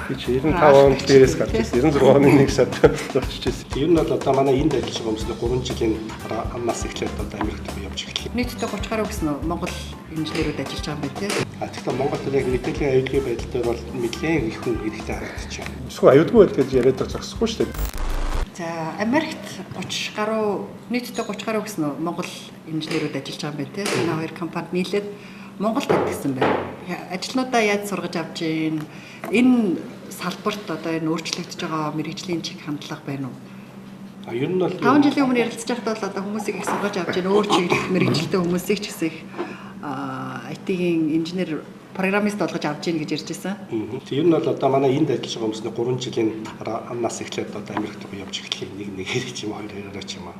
гэж 95 онд дээрээс гарч ирсэн. 96 оны 1 сард очиж ирсэн. Ер нь бол одоо манай энд ажиллаж байгаа хүмүүсийн 3 жилийн амнаас эхлээд одоо Америкт явж эхэллээ. Нийтдээ 30 гаруй гэсэн нь Монгол инженерүүд ажиллаж байгаа юм байна тийм. Тэгэхээр Монголд яг мэдээллийн аюулгүй байдал дээр бол нэлээд их хүн хэрэгтэй харагдаж байна. Эсвэл аюулгүй байдал гэж яриад байгаа зогсохгүй шүү дээ. За Америкт 30 гаруй нийтдээ 30 гаруй гэсэн нь Монгол инженерүүд ажиллаж байгаа юм байна тийм. Энэ хоёр компанид нийлээд Монголд ирсэн байна. Ажилтнуудаа яаж сургаж авч гин энэ салбарт одоо энэ өөрчлөгдөж байгаа мэрэгжлийн чиг хандлага байна уу? Ер нь бол 5 жилийн өмнө ярилцж байхдаа бол одоо хүмүүсийг их сургаж авч гин өөр чиглэл мэрэгжилтэй хүмүүсийг ч гэсэн их IT-ийн инженер программист болгож авч гин гэж ярьж байсан. Ер нь бол одоо манай энд ажиллаж байгаа хүмүүсийн 3 жилийн амнаас эхлээд одоо Америкт явж эхлэхийг нэг хэрэг ч юм уу хоёр ч юм уу.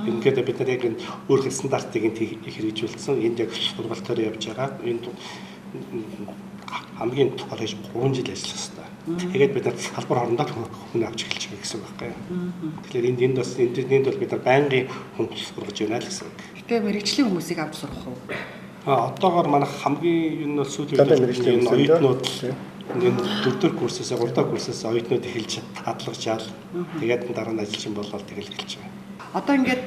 Ингээд бид нар яг энэ өөр стандартыг хэрэгжүүлсэн. Энд яг сургалтаар явж байгаа. Энд хамгийн тухайн 3 жил ажиллах хэрэгтэй. Тэгээд бид нар салбар хоорондоо хүн авч эхэлж байгаа гэсэн үг байхгүй юу. Тэгэхээр энд бас интернет бол бид нар байнгын хүн сургаж байна л гэсэн үг. Гэтэ мэрэгжлийн хүмүүсийг авч сурах уу? Одоогоор манай хамгийн энэ бол сүүлийн үеийн оюутнууд энэ 4-р курсээс 3-р курсээс оюутнууд эхэлж хадгалжаал. Тэгээд дараа нь ажиллаж болоод тэгэл эхэлж байгаа. Одоо ингээд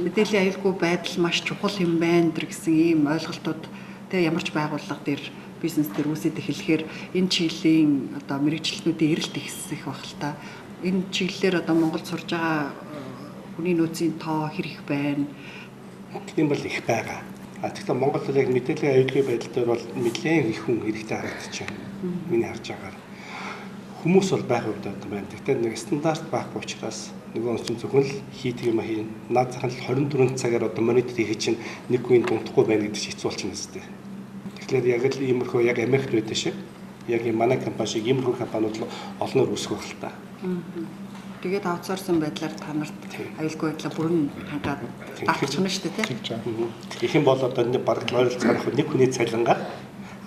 мэдээллийн аюулгүй байдал маш чухал юм байна гэсэн ийм ойлголтууд тэгээ ямар ч байгууллага дээр бизнес дээр үүсэж эхлэхээр энэ чиглэлийн одоо мэрэгчлэнүүдийн эрэлт ихсэх баг л та. Энэ чиглэлээр одоо Монголд сурж байгаа хүний нөөцийн тоо хэр их байна? Тийм бол их байгаа. Тэгэхээр Монголд яг мэдээллийн аюулгүй байдал дээр бол нэлээд их хүн хэрэгтэй харагдаж байна. Миний харж байгаагаар хүмүүс бол байх үед байна. Гэхдээ нэг стандарт байхгүй учраас нөгөө хүн зөвхөн л хийдэг юм хийн. Наад зах нь 24 цагаар одоо монитор хийх чинь нэг хүн дундахгүй байна гэдэг чинь хэцүү болчихно үстэй. Тэгэхээр яг л иймэрхүү яг Америкт байдаг шиг яг манай компани шиг иймэрхүү компаниуд олноор үүсэх байх л та. Тэгээд аутсорсон байдлаар та нарт аюулгүй байдлаа бүрэн хангаад даатчихна шүү дээ тийм. Их юм бол одоо нэг бараг ойролцоогоор нэг хүний цалингаар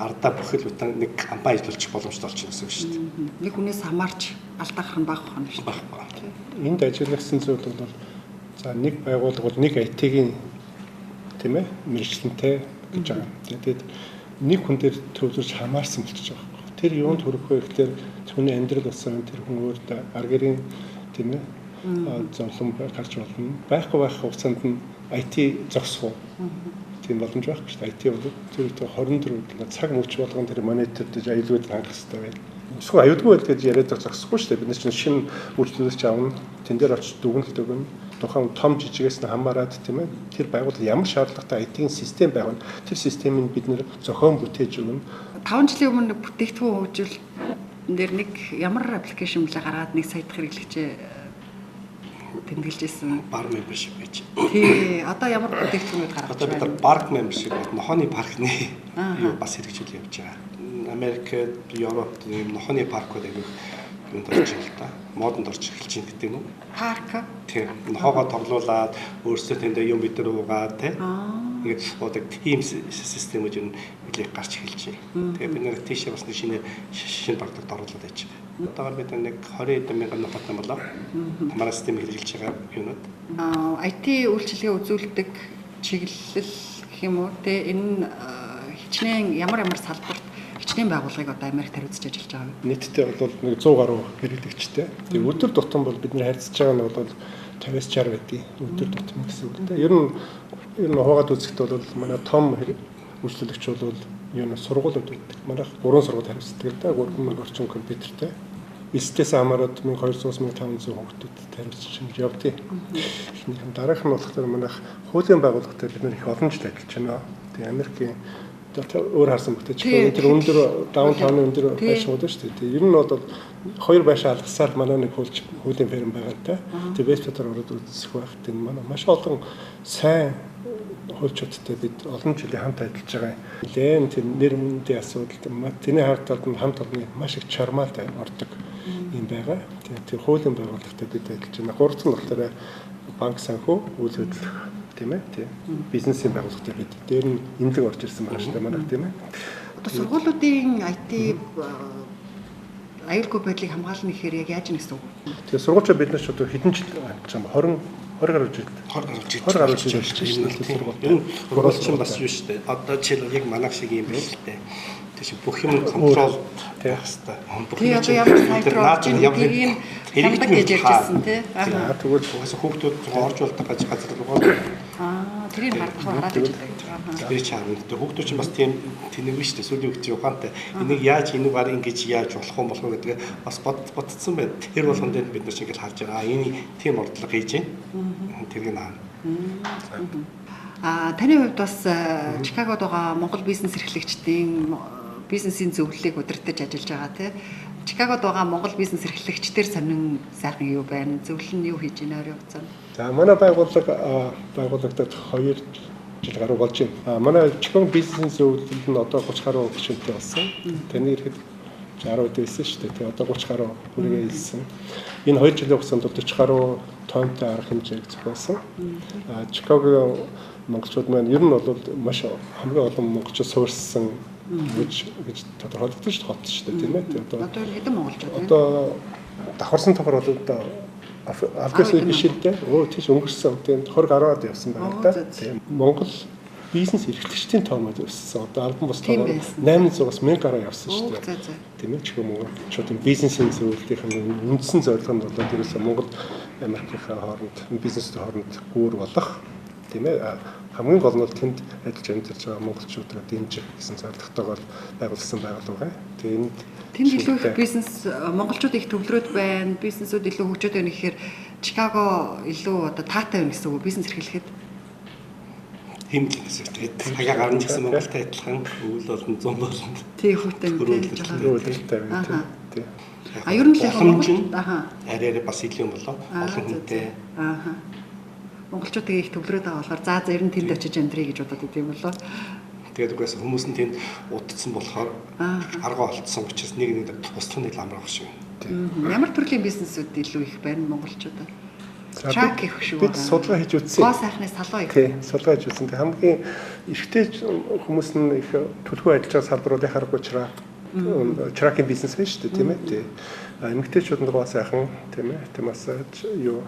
ардаа бүхэл бүтэн нэг компани ажиллуулчих боломжтой болчихно гэсэн үг шүү дээ. Нэг хүнээс хамаарч алдаахар нь бага хоног шүү дээ. Энд ажилласан зүйл бол за нэг байгууллага бол нэг IT-ийн тийм ээ мэрэгчлэнтэй гэж байгаа. Тэгээд нэг хүн дээр төвлөрч хамаарсан болчихж байгаа. Тэр юунд хүрэх вэ гэхээр түүний амьдрал болсон тэр хүн өөртөө аргэрийн тийм ээ зовлон гарч болно. Байхгүй хугацаанд нь IT зогсох уу? Тийм боломж байхгүй шүү дээ. IT бол тэр 24 цаг мөч болгон тэр монитордож аюулгүй хангах хэрэгтэй байна. Эсвэл аюулгүй байл гэж яриад зогсохгүй шүү дээ. Бид нар чинь шинэ үйлчлүүлэгч авна. Тэн дээр очиж дүгнэлт өгнө. Тухайн том жижигээс нь хамаарат тийм ээ. Тэр байгууллага ямар шаардлагатай IT-ийн систем байв. Тэр системийг бид нэр зохион бүтээж өгнө. 5 жилийн өмнө бүтээгдэхүүн хөгжүүл дээр нэг ямар аппликейшн мэлээ гаргаад нэг сая дахь хэрэглэгчээ тэмдэглэж ирсэн. Bar membership гэж. Тий, одоо ямар бүтээгдэхүүнүүд гаргаж байна? Одоо бид нар Bar membership гэдэг нохооны паркны юу бас хэрэгжүүл явж байгаа. Америкт, Европт ийм нохооны паркууд аяг юунд орж ирэл та. Модонд орж эхэлж байна гэдэг юм уу? Парк. Тийм. Нохоогоо тоглуулад өөрсдөө тэндээ юм бид нар уугаад тий. Ингээд одоо team системүүд юу нэлээд гарч эхэлж байна. Тэгээ бид нэр тийшээ бас нэг шинэ продукт оруулаад байж байгаа. Одоогоор бид нэг 20 мянган нутагтай болоо. Манай систем хэрэгжилж байгаа юмнууд. IT үйлчилгээ үзүүлдэг чиглэл гэх юм уу те энэ хичнээн ямар салбарт хичнээн байгууллагыг одоо Америкт хариуцж ажиллаж байгаа юм. Нийтдээ бол нэг 100 гаруй хэрэглэгчтэй. Тэгээ өдөр тутам бол бид нэр харьцаж байгаа нь бол 50-60 байдгийг өдөр тутам гэсэн үг. Ер нь хуугаад үзэхэд бол манай том үйлчлэгч бол юу нэг сургуулиуд байдаг. Манайх 3 сургууль хариуцдаг да 3000 орчим компьютертэй. Эстээс хамаарат 1200-1500 хүүхдүүдэд хариуцж явдгийг. Эхнийх нь дараах нь болохоор манайх хуулийн байгууллагатай бид нэр их олон жил ажиллаж байна. Тэгээ Америкийн өөр харсан бүтэч өндөр өндөр даунтауны өндөр байшингууд шүү дээ. Ер нь бол хоёр байшаа алгасаар манай нэг хуулийн ферм байгаатай. Тэгээ веб дотор ороод үзэх байх. Тэгээ манай маш олон сайн хуульчуудтай бид олон жилийн хамт ажиллаж байгаа. Нэлээд тэр нэр мэндийн асуудал тэрний хард талд хамт олонны маш их чармаалтай ордог юм байгаа. Тэр хуулийн байгууллагатай бид ажиллаж байна. Гурван нь болохоор банк санхүү үйл хөдлөх тийм ээ тийм бизнесийн байгууллагатай бид дээр нь имлэг орж ирсэн байгаа шүү дээ манайх тийм ээ. Одоо сургуулиудын IT аюулгүй байдлыг хамгаална гэхээр яг яаж нэгсэн үг? Тэгээ сургуульчид бид нар ч одоо хэдэн жил ажиллаж байгаа 20 гаруй жил 20 гаруй жил ажиллаж байна. Энэ сургуульчин бас юу шүү дээ. Одоо жишээл яг манайх шиг юм байна л дээ. Тэш бүх юм контрол тавих хэрэгтэй. Тэгээ одоо ямар сайдруу хэрэглэж гэж ярьжсэн тий. Тэгвэл хүүхдүүд орж болдог газар руу тэрийг хараад гэж байгаа. Тэр чармд хүүхдүүд чинь бас тийм тэнэг биш үү сүүлийн үед ухаантай. Энийг яаж энийг баг ингэж яаж болох юм гэдэг бас бодцсон байна. Тэр болгон дээр бид нар чинь ингэж харж байгаа. Энэ тийм ордлого хийж байна. Тэрийг наа. Таны хувьд бас Чикагод байгаа Монгол бизнес эрхлэгчдийн бизнесийн зөвлөлийг удирдах ажиллаж байгаа тий. Чикагод байгаа Монгол бизнес эрхлэгчдэр сонин сайхан юу байна? Зөвлөл нь юу хийж байна ойрын хугацаанд? За манай байгууллагад 2 жил гаруй болж байна. Манай Чикаго бизнесийн зөвлөл нь одоо 30 гаруй гишүүнтэй болсон. Таны ирэхэд 60 дэсэн шүү дээ. Тэгээ одоо 30 гаруй бүргээ хэлсэн. Энэ 2 жилийн хугацаанд 40 гаруй тоонтой арга хэмжээг зохиосон. Чикаго монголчууд маань ер нь бол маш хамгийн олон монголчууд суурьсан гэж тодорхойлогдсон шүү дээ хот шүү дээ тийм ээ. Одоо хэдэн монголчууд вэ? Одоо давхарсан тохор бол одоо албаас биш л дээ. Тийш өнгөрсөн. Тэгээд 20 гараад явсан байна да. Тийм. Монгол бизнес эрхлэгчдийн тоомод өссөн. Одоо албан бус тоомод 800-аас 1000 гаруй явсан шүү дээ. Тийм ээ. Чиг монголчуудын бизнесийн зөвлөлийн үндсэн зорилго нь бол ерөөсөө Монгол Америкийн хооронд бизнестэй хооронд гүүр болох тийм ээ. Хамгийн гол нь бол тэнд ажиллаж амьдарч байгаа монголчуудаа дэмжих гэсэн зорилготойгоор байгуулсан байгууллага. Тэгээд тэнд илүү их бизнес монголчууд их төвлөрөөд байна. Бизнесүүд илүү хөгжөөд байна гэхээр Чикаго илүү одоо таатай байна гэсэн үг бизнес эрхлэхэд. Тийм л гэсэн. Тэгээд хагаа гарна гэсэн Монголтай адилхан үйл болон 100 болно. Тий хүүтэй төлөвлөлттэй байна. Тий. Ер нь л яг Монголд арай бас илүү юм болоо. Олон хүнтэй. Монголчуудыг их төвлөрөөд байгаа болохоор за ер нь тэнд очиж амьдрий гэж бодоод идэв болоо. Тэгээд угсаа хүмүүс нь тэнд удцсан болохоор арга олдсон учраас нэг туслах нэг амрах шиг байна. Ямар төрлийн бизнесүүд илүү их байна монголчуудад? Трак их шүү. Бид судалгаа хийж үзсэн. Гоо сайхны салуу их. Тийм, судалгаа хийж үзсэн. Хамгийн эрэгтэй хүмүүс нь их төлхөө ажиллаж байгаа салбаруудыг харах учраас тракийн бизнес байна шүү дээ, тийм ээ. Эмэгтэйчүүд нь гоо сайхан, тийм ээ. Массаж юу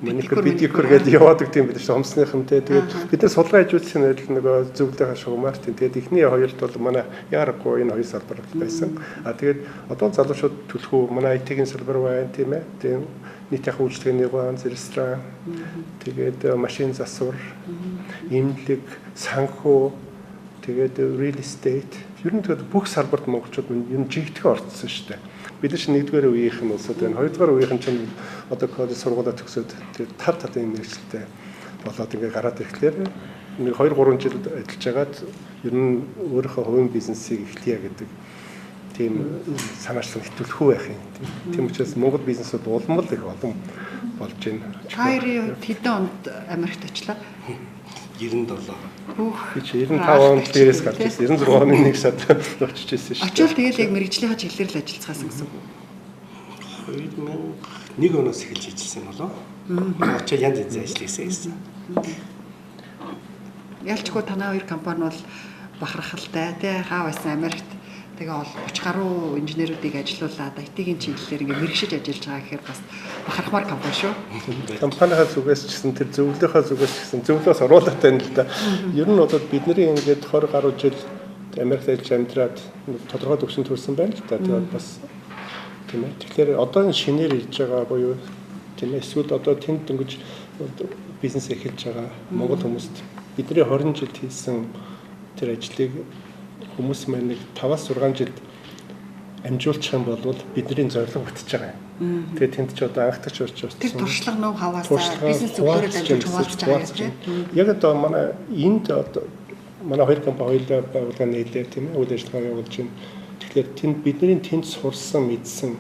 маникюр гэдэг яваадаг тийм бид шүү хомсныхантэй. Тэгээд бид нар судалгаа хийж үзсэн нөгөө зөвлөлөө хашгуумаар тийм. Тэгээд эхний хоёрт бол манай яарахгүй энэ хоёр салбар байсан. Тэгээд одоо залуучууд төлхөө манай IT-ийн салбар байна тийм ээ. Тийм нийтийн үйлчлэгээний ганц ресторан. Тэгээд машин засвар, имлэг, санхүү, тэгээд real estate. Ер нь тэгээд бүх салбарт монголчууд ер нь жигтгэн орцсон шүү дээ. Бид нар чинь нэгдүгээр үеийнх нь улсад байна. Хоёрдугаар үеийнх нь чинь одоо коллеж сургуулаа төгсөөд тэгээд тав талын мэргэжилтэй болоод ингээ гараад ирэхлээр нэг 2-3 жил ажиллаж байгаад ер нь өөрийнхөө хувийн бизнесийг эхлэе гэдэг тийм санаачлан хэтүүлэхүү байх юм. Тийм учраас Монгол бизнесүүд улам л их олон болж байна. Хайрын хэдэн онд Америкт очлаа? 97. Би 95 онд дээрээс гарч ирсэн. 96 оны нэг сард очиж ирсэн шүү дээ. Очвол тэгэл яг мэргэжлийнхаа чиглэлээр л ажиллацгаасан гэсэн үг. 2001 оноос эхэлж ажилласан болоо. Очоо янз янзын ажил хийсэн. Ялчгүй танаа хоёр компани бол бахархалтай тий хаа байсан Америкт тэгээ 30 гаруй инженеруудыг ажилуулад IT-ийн чиглэлээр ингээ мэрэгшиж ажиллаж байгаа гэхээр бас бахархмаар компани шүү. Компанийнхаа зүгээс ч гэсэн тэр зөвлөлийнхаа зүгээс ч гэсэн зөвлөөс оруулаатай юм л да. Ер нь бол бидний ингээд 20 гаруй жил Америкт ажиллаж амьдраад тодорхой төвшөнд хүрсэн байна л да. Тэгээд бас тийм ээ. Тэгэхээр одоо энэ шинээр ирж байгаа буюу тийм ээ эсвэл одоо тэнд дөнгөж бизнес эхэлж байгаа монгол хүмүүст бидний 20 жил хийсэн тэр ажлыг хүмүүс маань нэг 5-6 жил амжуулчих юм бол бидний зорилго бүтэж байгаа юм. Тэгээд тэнд ч одоо анхдагч урьж байна. Тэр туршлага нөө хаваасаа бизнес зөвлөрөд амжуулж хуваалцж байгаа юм тийм. Яг одоо манай энд одоо манай хоёр компани хоёулаа байгууллага нийлээ тийм ээ үйл ажиллагаа явуулж байна. Тэгэхээр тэнд бидний тэнд сурсан мэдсэн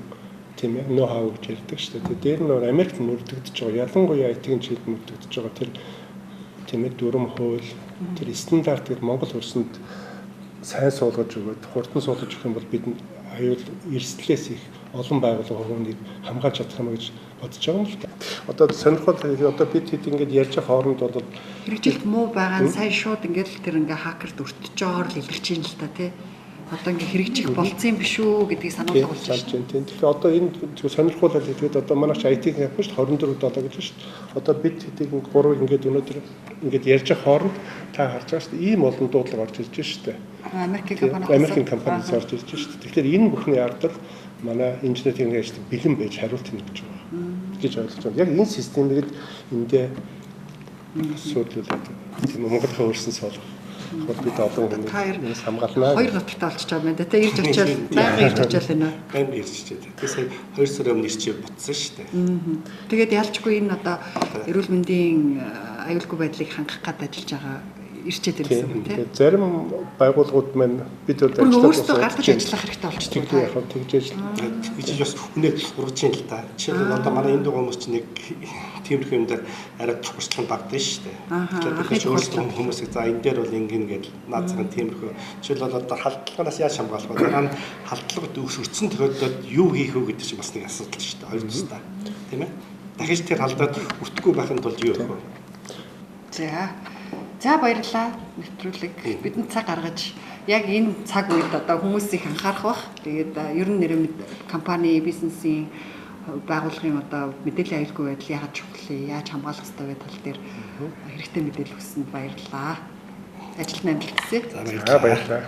тийм ээ ноу хау гэж ярьдаг шүү дээ. Тэр нь Америкт мөрдөгдөж байгаа. Ялангуяа IT-ийн чиглэлд мөрдөгдөж байгаа тэр тийм ээ дүрм хууль тэр стандартыг Монгол хөрсөнд сайн суулгаж өгөөд хурдан суулгаж өгөх юм бол бидэнд аюул эрсдлээс их олон байгууллага хүмүүнийг хамгаалж чадах юм гэж бодож байгаа юм л да. Одоо сонирхол одоо бид хэд ингэж ярьж байгаа хооронд бол хэрэгжилт муу байгаа нь сайн шууд ингээд тэр ингээ хакерд өртөж байгаагаар л илэрч юм л та тий. Одоо ингээ хэрэгжих болцсон биш үү гэдгийг сануулга болж байна. Тэгэхээр одоо энэ сонирхол хэлгээд одоо манайч IT-ийн явах шүү 24 долоо гэж шүү. Одоо бид хэдийг 3 ингээд өнөөдөр ингээд ярьж байгаа хооронд та харж байгаа шүү. Ийм олон дуудлага орж ирж шүү. Америкийн компаниас орж ирж шүү. Тэгэхээр энэ бүхний ардал манай инженерийн ажил бэлэн байж хариулт өгнө гэж байгаа. Гэж ойлгож байна. Яг энэ системийг эндээ суулгуулад тийм Монголын өөрсөн соолох бол бид олон хүмүүс хамгаалнаа. Хоёр ноттой болчихж байгаа юм да. Тэ ирж очиад байнга ирж очиад байна. Байнга ирж очиад. Тэгээ сая 2 сарын өмнө ирчээ бутсан шүү дээ. Тэгээд ялчгүй энэ одоо эрүүл мэндийн аюулгүй байдлыг хангах гэдэг ажиллаж байгаа ирчээд ирсэн юм тийм. Зарим байгууллагууд маань бид бол өөрсдөө гардаж ажиллах хэрэгтэй болчихсон. Тийм яг тэгж ажиллана. Ичиж бас үнэ ургаж юм л та. Жишээлбэл одоо манай энэ дугаар хүмүүс чинь нэг тиймэрхүү юм дээр арай туршлага багдаг шүү дээ. Тэгэхээр өөрсдөө хүмүүсийг за энэ дээр бол ингэн гэдэг наад цагаан тиймэрхүү. Жишээлбэл одоо халдлагаас яаж хамгаалах вэ? Дараа нь халдлагад өрцөн тохиолдолд юу хийх вэ гэдэг чинь бас нэг асуудал шүү дээ. Хоёр тусдаа. Тийм ээ. Дахиж тэр халдаад өртөхгүй байхын тулд юу хийх вэ? За баярлалаа. Нэвтрүүлэг бидэнд цаг гаргаж яг энэ цаг үед одоо хүмүүс их анхаарах бах. Тэгээд ер нь нэр компани бизнесийн байгууллагын одоо мэдээллийн аюулгүй байдал яаж чухал, яаж хамгаалах ёстой вэ тал дээр хэрэгтэй мэдээлэл өгсөнд баярлалаа. Ажилтны амжилт хүсье. За баярлалаа.